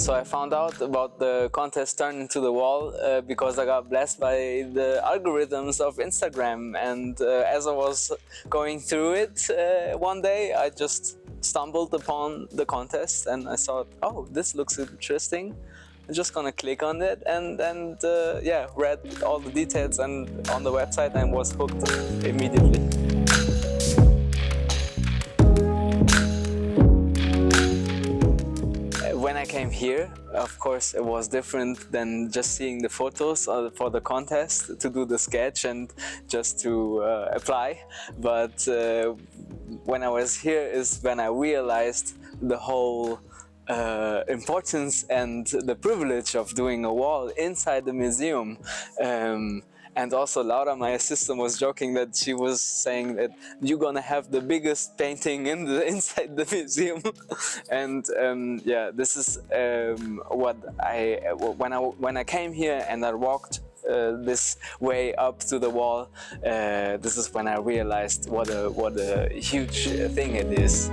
So I found out about the contest Turn into the Wall because I got blessed by the algorithms of Instagram, and as I was going through it one day, I just stumbled upon the contest and I thought, oh, this looks interesting. I'm just gonna click on it and yeah, read all the details and on the website and was hooked immediately. When I came here, of course, it was different than just seeing the photos for the contest, to do the sketch and just to apply. But when I was here is when I realized the whole importance and the privilege of doing a wall inside the museum. And also Laura, my assistant, was joking that she was saying that you're gonna have the biggest painting inside the museum. And yeah, this is what when I came here and I walked this way up to the wall, this is when I realized what a huge thing it is.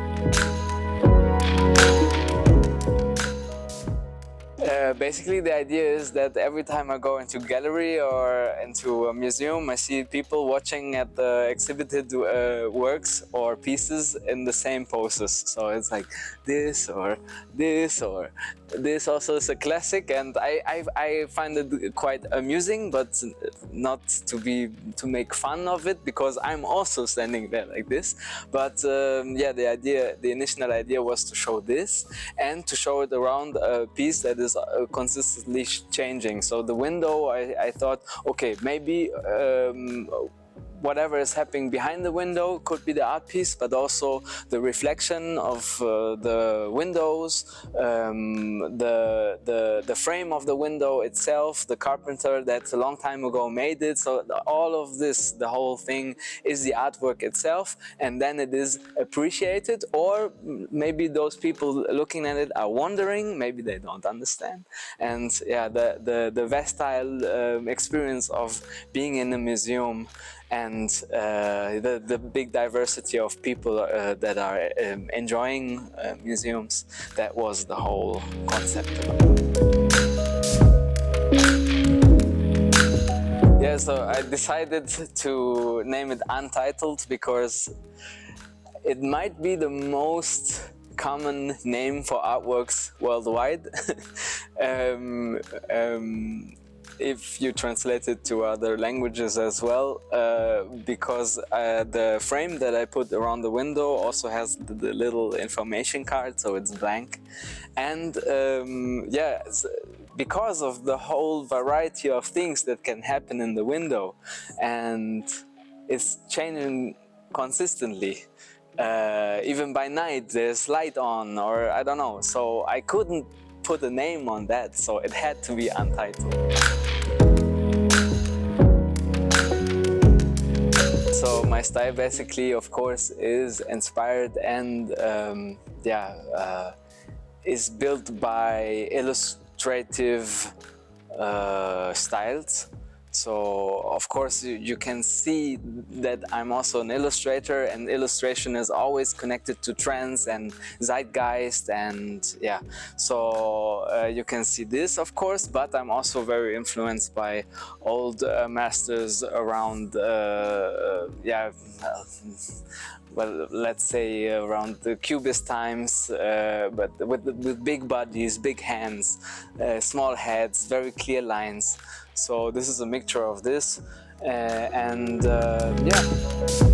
Basically, the idea is that every time I go into a gallery or into a museum, I see people watching at the exhibited works or pieces in the same poses. So it's like this or this or this. Also is a classic, and I find it quite amusing, but not to make fun of it, because I'm also standing there like this. But yeah, the initial idea was to show this and to show it around a piece that is consistently changing. So the window, I thought, okay, maybe whatever is happening behind the window could be the art piece, but also the reflection of the windows, the frame of the window itself, the carpenter that a long time ago made it. So all of this, the whole thing, is the artwork itself, and then it is appreciated, or maybe those people looking at it are wondering, maybe they don't understand. And yeah, the versatile experience of being in a museum and the big diversity of people that are enjoying museums, that was the whole concept. Yeah, so I decided to name it Untitled because it might be the most common name for artworks worldwide. If you translate it to other languages as well, because the frame that I put around the window also has the little information card, so it's blank. And yeah, because of the whole variety of things that can happen in the window, and it's changing consistently. Even by night there's light on, or I don't know, so I couldn't put a name on that, so it had to be Untitled. So my style basically, of course, is inspired and is built by illustrative styles. So of course you can see that I'm also an illustrator, and illustration is always connected to trends and zeitgeist, and yeah, so you can see this, of course, but I'm also very influenced by old masters around well, let's say around the Cubist times, but with big bodies, big hands, small heads, very clear lines. So this is a mixture of this, and yeah.